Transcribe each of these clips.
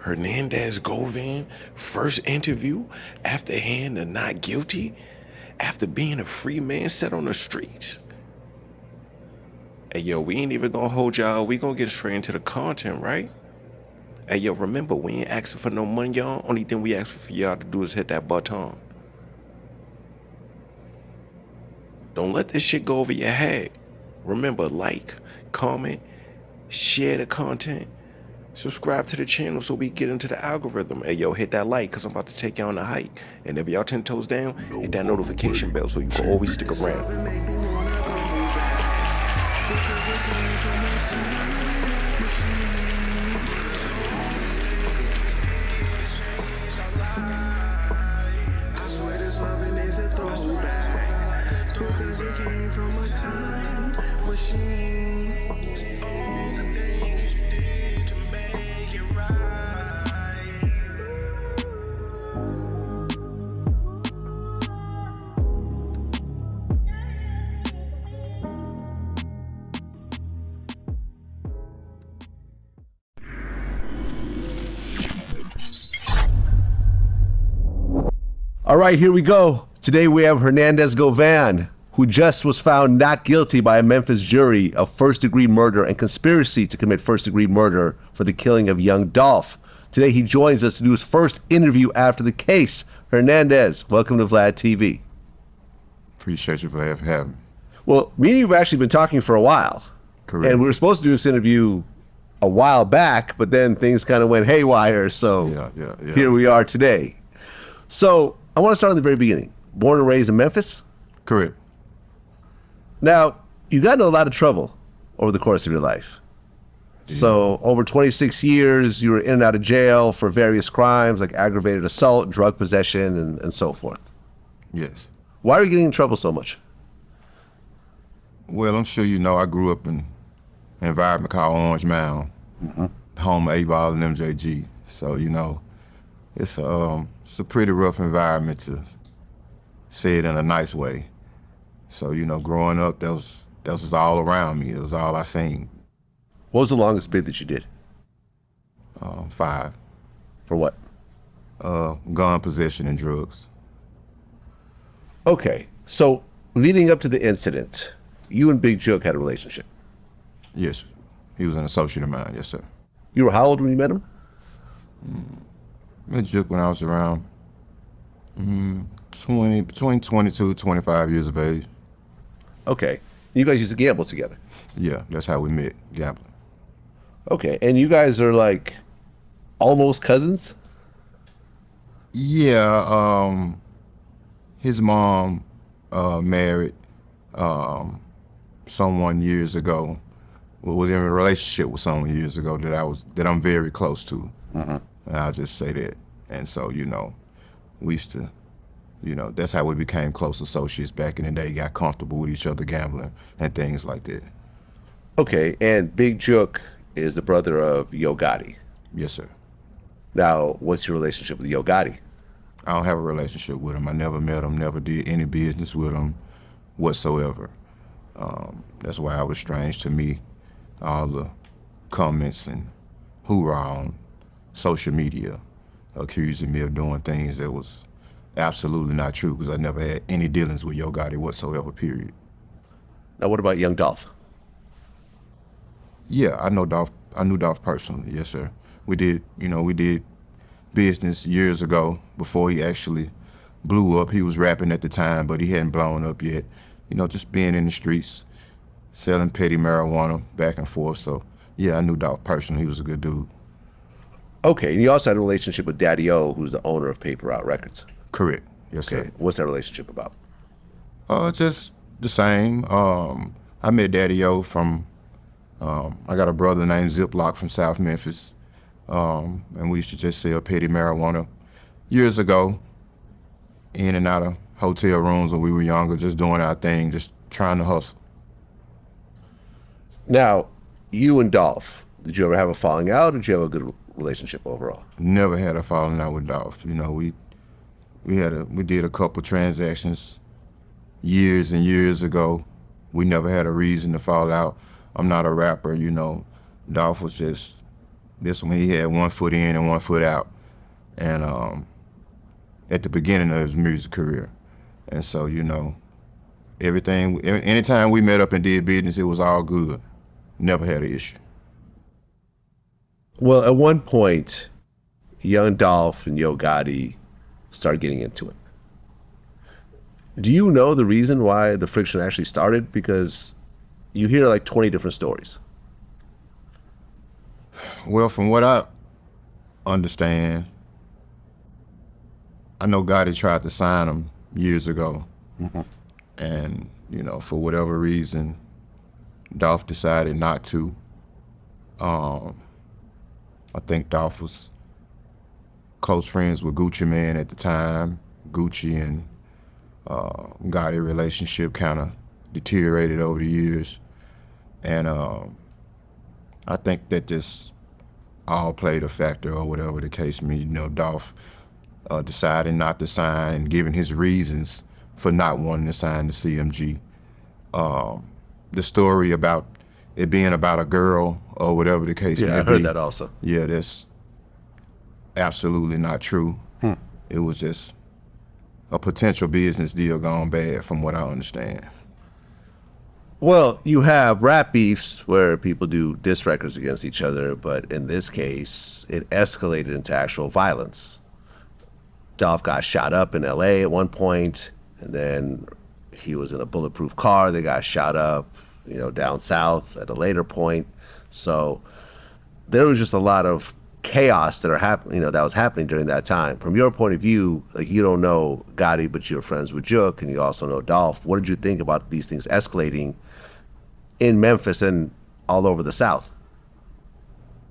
Hernandez Govan, first interview after handing the not guilty, after being a free man set on the streets. Hey, yo, we ain't even gonna hold y'all. We gonna get straight into the content, right? Hey, yo, remember, we ain't asking for no money, y'all. Only thing we ask for y'all to do is hit that button. Don't let this shit go over your head. Remember, like, comment, share the content, subscribe to the channel so we get into the algorithm. Hey, yo, hit that like, because I'm about to take y'all on a hike. And if y'all 10 toes down, hit that notification bell so you can always stick around. All right, here we go. Today we have Hernandez Govan, who just was found not guilty by a Memphis jury of first-degree murder and conspiracy to commit first-degree murder for the killing of young Dolph. Today he joins us to do his first interview after the case. Hernandez, welcome to Vlad TV. Appreciate you for having me. Well, me and you have actually been talking for a while. Correct. And we were supposed to do this interview a while back, but then things kind of went haywire, so here we are today. So I want to start at the very beginning. Born and raised in Memphis? Correct. Now, you got into a lot of trouble over the course of your life. Yeah. So over 26 years, you were in and out of jail for various crimes like aggravated assault, drug possession, and so forth. Yes. Why are you getting in trouble so much? Well, I'm sure you know I grew up in an environment called Orange Mound, home of A-Ball and MJG. So, you know, it's a pretty rough environment, to say it in a nice way. So, you know, growing up, that was all around me. It was all I seen. What was the longest bid that you did? 5. For what? Gun possession and drugs. Okay, so leading up to the incident, you and Big Jook had a relationship. Yes, he was an associate of mine, yes, sir. You were how old when you met him? Met Jook when I was around between 22, 25 years of age. Okay. You guys used to gamble together? Yeah, that's how we met, gambling. Okay, and you guys are like almost cousins? Yeah, his mom married someone years ago, was in a relationship with someone years ago that I'm very close to. And I'll just say that. And so, you know, we used to, you know, that's how we became close associates back in the day, got comfortable with each other gambling and things like that. Okay, and Big Jook is the brother of Yo Gotti. Yes, sir. Now, what's your relationship with Yo Gotti? I don't have a relationship with him. I never met him, never did any business with him whatsoever. That's why it was strange to me, all the comments and hoorah on social media accusing me of doing things that was absolutely not true, because I never had any dealings with Yo Gotti whatsoever, period. Now, what about young Dolph? Yeah, I knew Dolph personally, yes, sir. We did business years ago before he actually blew up. He was rapping at the time, but he hadn't blown up yet. You know, just being in the streets, selling petty marijuana back and forth. So, yeah, I knew Dolph personally. He was a good dude. Okay, and you also had a relationship with Daddy O, who's the owner of Paper Out Records. Correct, yes, okay. Sir. What's that relationship about? Just the same. I met Daddy O from, I got a brother named Ziploc from South Memphis, and we used to just sell petty marijuana years ago, in and out of hotel rooms when we were younger, just doing our thing, just trying to hustle. Now, you and Dolph, did you ever have a falling out, or did you have a good relationship overall? Never had a falling out with Dolph. You know, we did a couple transactions years and years ago. We never had a reason to fall out. I'm not a rapper, you know. Dolph was just This one he had 1 foot in and 1 foot out, and at the beginning of his music career. And so, you know, anytime we met up and did business, it was all good. Never had an issue. Well, at one point, young Dolph and Yo Gotti started getting into it. Do you know the reason why the friction actually started? Because you hear like 20 different stories. Well, from what I understand, I know Gotti tried to sign him years ago. And, you know, for whatever reason, Dolph decided not to. I think Dolph was close friends with Gucci Mane at the time. Gucci and Gotti relationship kind of deteriorated over the years. And I think that this all played a factor, or whatever the case may be. You know, Dolph deciding not to sign and giving his reasons for not wanting to sign the CMG. The story about it being about a girl or whatever the case may be. Yeah, I heard that also. Yeah, that's absolutely not true. It was just a potential business deal gone bad, from what I understand. Well, you have rap beefs where people do diss records against each other, but in this case, it escalated into actual violence. Dolph got shot up in LA at one point, and then he was in a bulletproof car. They got shot up, you know, down south at a later point. So there was just a lot of chaos that was happening during that time. From your point of view, like, you don't know Gotti, but you're friends with Jook, and you also know Dolph. What did you think about these things escalating in Memphis and all over the South?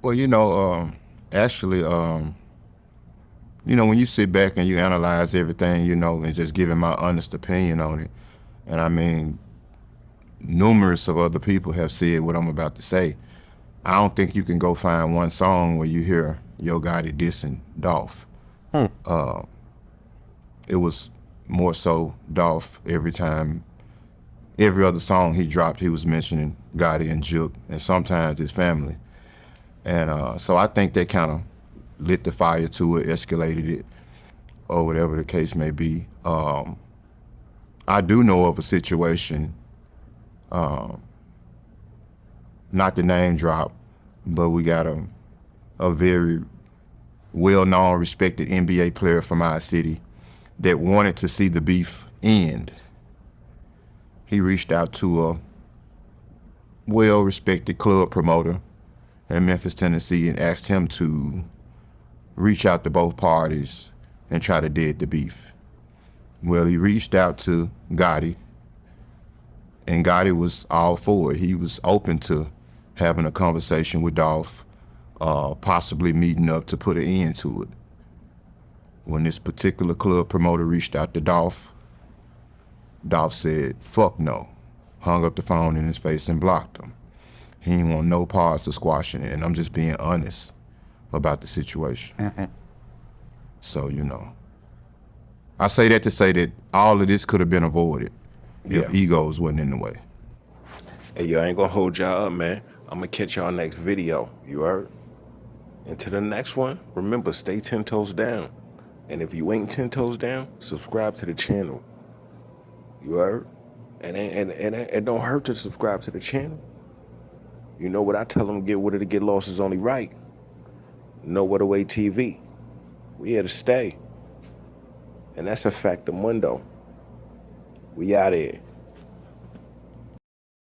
Well, you know, actually, you know, when you sit back and you analyze everything, you know, and just giving my honest opinion on it, and I mean, numerous of other people have said what I'm about to say. I don't think you can go find one song where you hear Yo Gotti dissing Dolph. It was more so Dolph every other song he dropped, he was mentioning Gotti and Jook, and sometimes his family. And so I think that kind of lit the fire to it, escalated it, or whatever the case may be. I do know of a situation, not the name drop, but we got a very well-known, respected NBA player from our city that wanted to see the beef end. He reached out to a well-respected club promoter in Memphis, Tennessee, and asked him to reach out to both parties and try to dead the beef. Well, he reached out to Gotti, and Gotti was all for it. He was open to having a conversation with Dolph, possibly meeting up to put an end to it. When this particular club promoter reached out to Dolph, Dolph said, "Fuck no," hung up the phone in his face and blocked him. He didn't want no parts of squashing it, and I'm just being honest about the situation. So, you know, I say that to say that all of this could have been avoided if egos wasn't in the way. Hey, yo, I ain't gonna hold y'all up, man. I'm gonna catch y'all next video. You heard? And to the next one, remember, stay 10 toes down. And if you ain't 10 toes down, subscribe to the channel. You heard? And it don't hurt to subscribe to the channel. You know what I tell them, get with it to get lost is only right. NOOTHAWIE TV. We here to stay. And that's a fact of mundo. We out here.